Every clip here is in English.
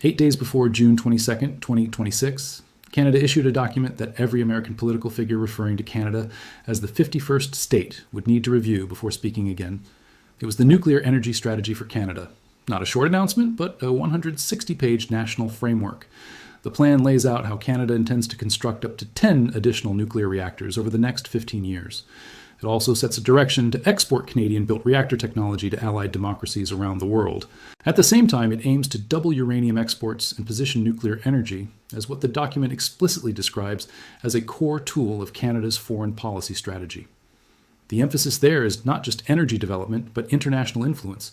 8 days before June 22nd, 2026, Canada issued a document that every American political figure referring to Canada as the 51st state would need to review before speaking again. It was the Nuclear Energy Strategy for Canada. Not a short announcement, but a 160-page national framework. The plan lays out how Canada intends to construct up to 10 additional nuclear reactors over the next 15 years. It also sets a direction to export Canadian-built reactor technology to allied democracies around the world. At the same time, it aims to double uranium exports and position nuclear energy as what the document explicitly describes as a core tool of Canada's foreign policy strategy. The emphasis there is not just energy development, but international influence.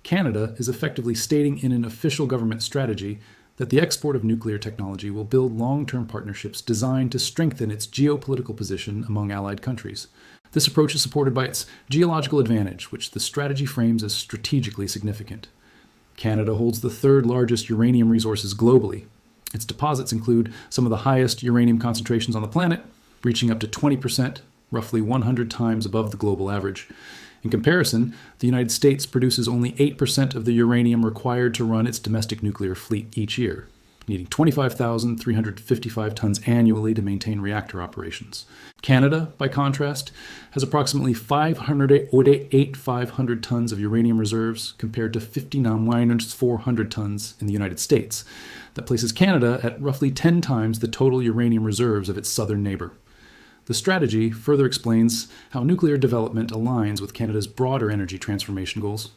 Canada is effectively stating in an official government strategy that the export of nuclear technology will build long-term partnerships designed to strengthen its geopolitical position among allied countries. This approach is supported by its geological advantage, which the strategy frames as strategically significant. Canada holds the third largest uranium resources globally. Its deposits include some of the highest uranium concentrations on the planet, reaching up to 20%, roughly 100 times above the global average. In comparison, the United States produces only 8% of the uranium required to run its domestic nuclear fleet each year, needing 25,355 tons annually to maintain reactor operations. Canada, by contrast, has approximately 500 tons of uranium reserves compared to 400 tons in the United States. That places Canada at roughly 10 times the total uranium reserves of its southern neighbor. The strategy further explains how nuclear development aligns with Canada's broader energy transformation goals.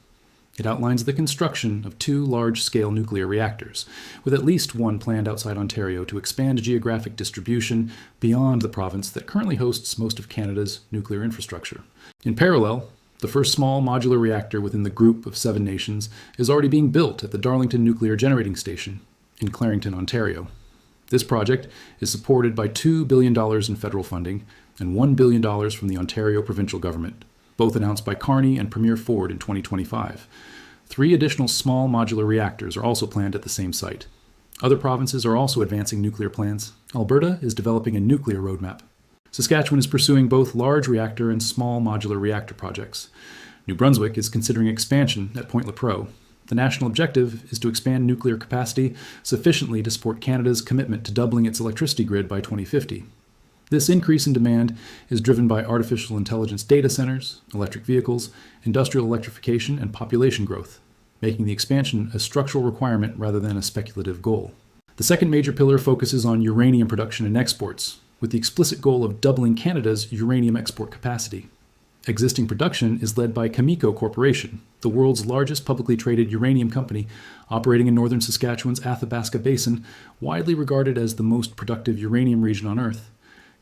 It outlines the construction of 2 large-scale nuclear reactors, with at least one planned outside Ontario to expand geographic distribution beyond the province that currently hosts most of Canada's nuclear infrastructure. In parallel, the first small modular reactor within the group of 7 nations is already being built at the Darlington Nuclear Generating Station in Clarington, Ontario. This project is supported by $2 billion in federal funding and $1 billion from the Ontario provincial government, both announced by Carney and Premier Ford in 2025. 3 additional small modular reactors are also planned at the same site. Other provinces are also advancing nuclear plans. Alberta is developing a nuclear roadmap. Saskatchewan is pursuing both large reactor and small modular reactor projects. New Brunswick is considering expansion at Point Lepreau. The national objective is to expand nuclear capacity sufficiently to support Canada's commitment to doubling its electricity grid by 2050. This increase in demand is driven by artificial intelligence data centers, electric vehicles, industrial electrification, and population growth, making the expansion a structural requirement rather than a speculative goal. The second major pillar focuses on uranium production and exports, with the explicit goal of doubling Canada's uranium export capacity. Existing production is led by Cameco Corporation, the world's largest publicly traded uranium company operating in northern Saskatchewan's Athabasca Basin, widely regarded as the most productive uranium region on Earth.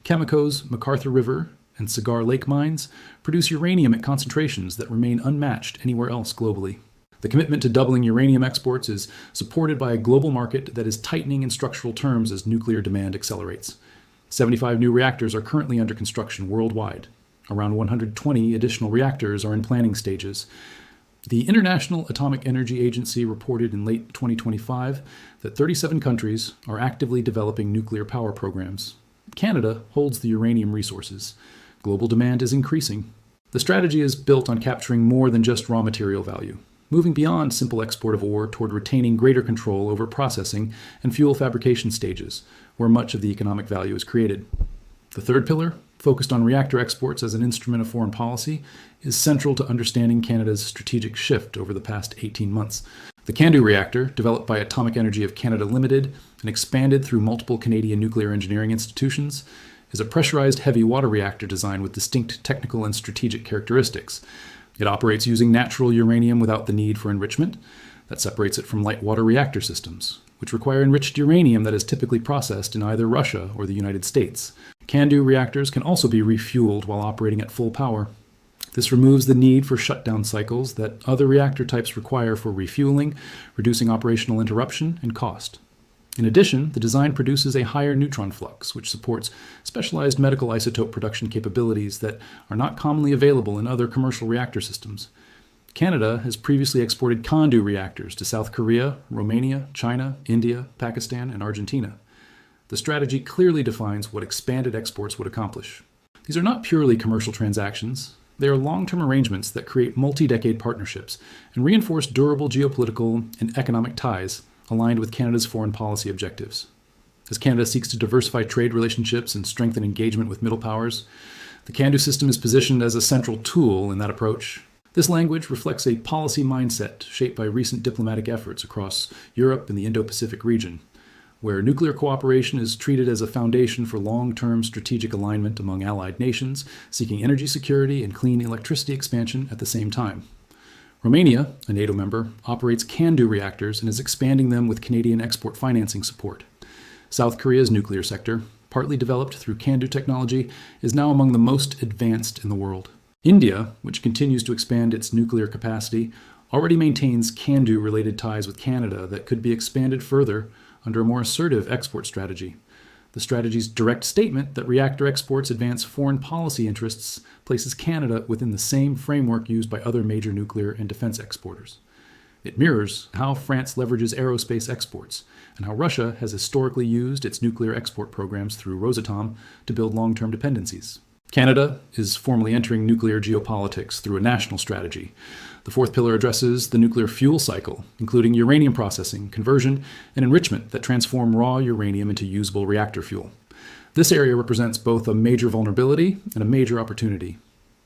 Cameco's McArthur River and Cigar Lake mines produce uranium at concentrations that remain unmatched anywhere else globally. The commitment to doubling uranium exports is supported by a global market that is tightening in structural terms as nuclear demand accelerates. 75 new reactors are currently under construction worldwide. Around 120 additional reactors are in planning stages. The International Atomic Energy Agency reported in late 2025 that 37 countries are actively developing nuclear power programs. Canada holds the uranium resources. Global demand is increasing. The strategy is built on capturing more than just raw material value, moving beyond simple export of ore toward retaining greater control over processing and fuel fabrication stages, where much of the economic value is created. The third pillar, focused on reactor exports as an instrument of foreign policy, is central to understanding Canada's strategic shift over the past 18 months. The CANDU reactor, developed by Atomic Energy of Canada Limited and expanded through multiple Canadian nuclear engineering institutions, is a pressurized heavy water reactor design with distinct technical and strategic characteristics. It operates using natural uranium without the need for enrichment. That separates it from light water reactor systems, which require enriched uranium that is typically processed in either Russia or the United States. CANDU reactors can also be refueled while operating at full power. This removes the need for shutdown cycles that other reactor types require for refueling, reducing operational interruption and cost. In addition, the design produces a higher neutron flux, which supports specialized medical isotope production capabilities that are not commonly available in other commercial reactor systems. Canada has previously exported CANDU reactors to South Korea, Romania, China, India, Pakistan, and Argentina. The strategy clearly defines what expanded exports would accomplish. These are not purely commercial transactions. They are long-term arrangements that create multi-decade partnerships and reinforce durable geopolitical and economic ties aligned with Canada's foreign policy objectives. As Canada seeks to diversify trade relationships and strengthen engagement with middle powers, the can-do system is positioned as a central tool in that approach. This language reflects a policy mindset shaped by recent diplomatic efforts across Europe and the Indo-Pacific region, where nuclear cooperation is treated as a foundation for long-term strategic alignment among allied nations seeking energy security and clean electricity expansion at the same time. Romania, a NATO member, operates can-do reactors and is expanding them with Canadian export financing support. South Korea's nuclear sector, partly developed through can-do technology, is now among the most advanced in the world. India, which continues to expand its nuclear capacity, already maintains can-do related ties with Canada that could be expanded further under a more assertive export strategy. The strategy's direct statement that reactor exports advance foreign policy interests places Canada within the same framework used by other major nuclear and defense exporters. It mirrors how France leverages aerospace exports and how Russia has historically used its nuclear export programs through Rosatom to build long-term dependencies. Canada is formally entering nuclear geopolitics through a national strategy. The fourth pillar addresses the nuclear fuel cycle, including uranium processing, conversion, and enrichment that transform raw uranium into usable reactor fuel. This area represents both a major vulnerability and a major opportunity.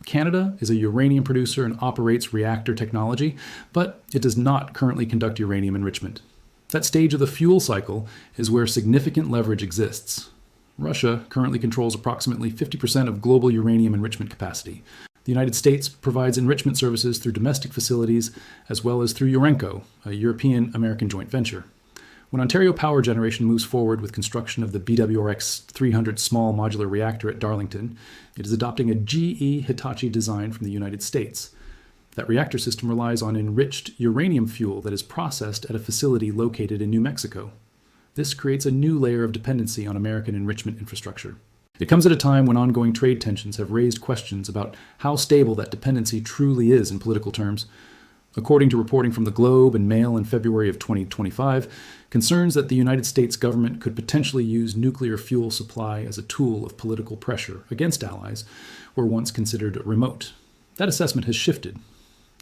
Canada is a uranium producer and operates reactor technology, but it does not currently conduct uranium enrichment. That stage of the fuel cycle is where significant leverage exists. Russia currently controls approximately 50% of global uranium enrichment capacity. The United States provides enrichment services through domestic facilities as well as through Urenco, a European-American joint venture. When Ontario Power Generation moves forward with construction of the BWRX-300 small modular reactor at Darlington, it is adopting a GE Hitachi design from the United States. That reactor system relies on enriched uranium fuel that is processed at a facility located in New Mexico. This creates a new layer of dependency on American enrichment infrastructure. It comes at a time when ongoing trade tensions have raised questions about how stable that dependency truly is in political terms. According to reporting from the Globe and Mail in February of 2025, concerns that the United States government could potentially use nuclear fuel supply as a tool of political pressure against allies were once considered remote. That assessment has shifted.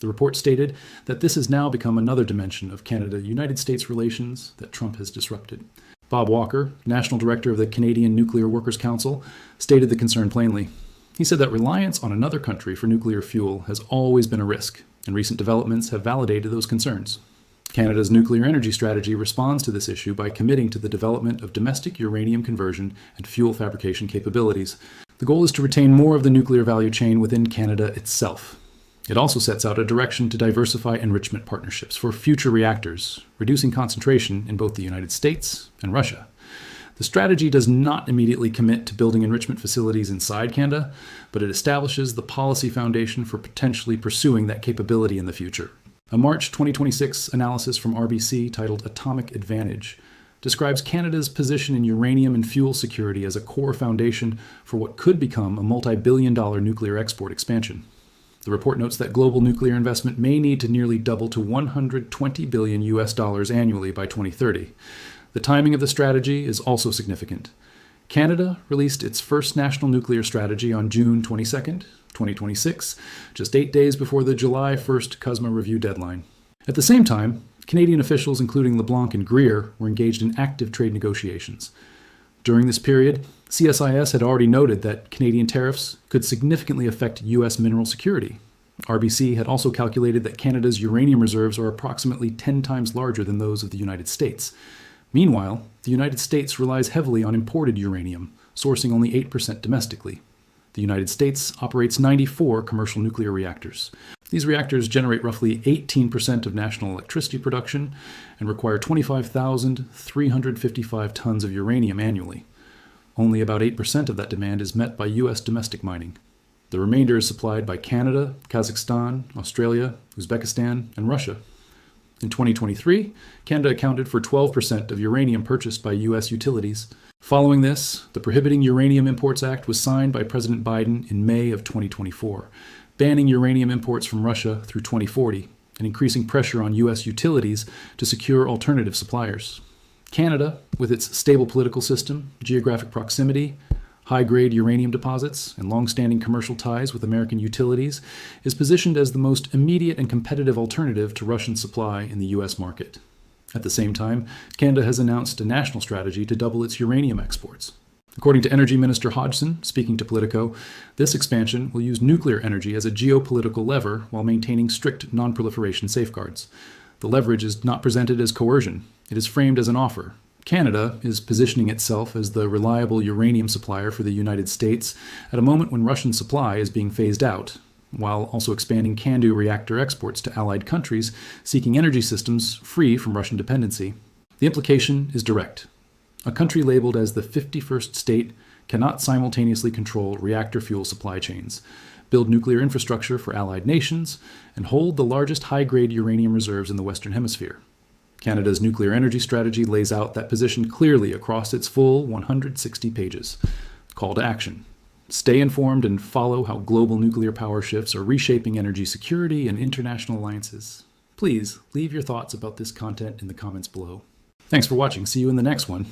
The report stated that this has now become another dimension of Canada-United States relations that Trump has disrupted. Bob Walker, National Director of the Canadian Nuclear Workers' Council, stated the concern plainly. He said that reliance on another country for nuclear fuel has always been a risk, and recent developments have validated those concerns. Canada's nuclear energy strategy responds to this issue by committing to the development of domestic uranium conversion and fuel fabrication capabilities. The goal is to retain more of the nuclear value chain within Canada itself. It also sets out a direction to diversify enrichment partnerships for future reactors, reducing concentration in both the United States and Russia. The strategy does not immediately commit to building enrichment facilities inside Canada, but it establishes the policy foundation for potentially pursuing that capability in the future. A March 2026 analysis from RBC titled Atomic Advantage describes Canada's position in uranium and fuel security as a core foundation for what could become a multi-billion-dollar nuclear export expansion. The report notes that global nuclear investment may need to nearly double to $120 billion annually by 2030. The timing of the strategy is also significant. Canada released its first national nuclear strategy on June 22, 2026, just 8 days before the July 1st CUSMA review deadline. At the same time, Canadian officials, including LeBlanc and Greer, were engaged in active trade negotiations. During this period, CSIS had already noted that Canadian tariffs could significantly affect U.S. mineral security. RBC had also calculated that Canada's uranium reserves are approximately 10 times larger than those of the United States. Meanwhile, the United States relies heavily on imported uranium, sourcing only 8% domestically. The United States operates 94 commercial nuclear reactors. These reactors generate roughly 18% of national electricity production and require 25,355 tons of uranium annually. Only about 8% of that demand is met by U.S. domestic mining. The remainder is supplied by Canada, Kazakhstan, Australia, Uzbekistan, and Russia. In 2023, Canada accounted for 12% of uranium purchased by U.S. utilities. Following this, the Prohibiting Uranium Imports Act was signed by President Biden in May of 2024, banning uranium imports from Russia through 2040 and increasing pressure on U.S. utilities to secure alternative suppliers. Canada, with its stable political system, geographic proximity, high-grade uranium deposits, and long-standing commercial ties with American utilities, is positioned as the most immediate and competitive alternative to Russian supply in the U.S. market. At the same time, Canada has announced a national strategy to double its uranium exports. According to Energy Minister Hodgson, speaking to Politico, this expansion will use nuclear energy as a geopolitical lever while maintaining strict non-proliferation safeguards. The leverage is not presented as coercion. It is framed as an offer. Canada is positioning itself as the reliable uranium supplier for the United States at a moment when Russian supply is being phased out, while also expanding CANDU reactor exports to allied countries seeking energy systems free from Russian dependency. The implication is direct. A country labeled as the 51st state cannot simultaneously control reactor fuel supply chains, build nuclear infrastructure for allied nations, and hold the largest high-grade uranium reserves in the Western Hemisphere. Canada's nuclear energy strategy lays out that position clearly across its full 160 pages. Call to action. Stay informed and follow how global nuclear power shifts are reshaping energy security and international alliances. Please leave your thoughts about this content in the comments below. Thanks for watching. See you in the next one.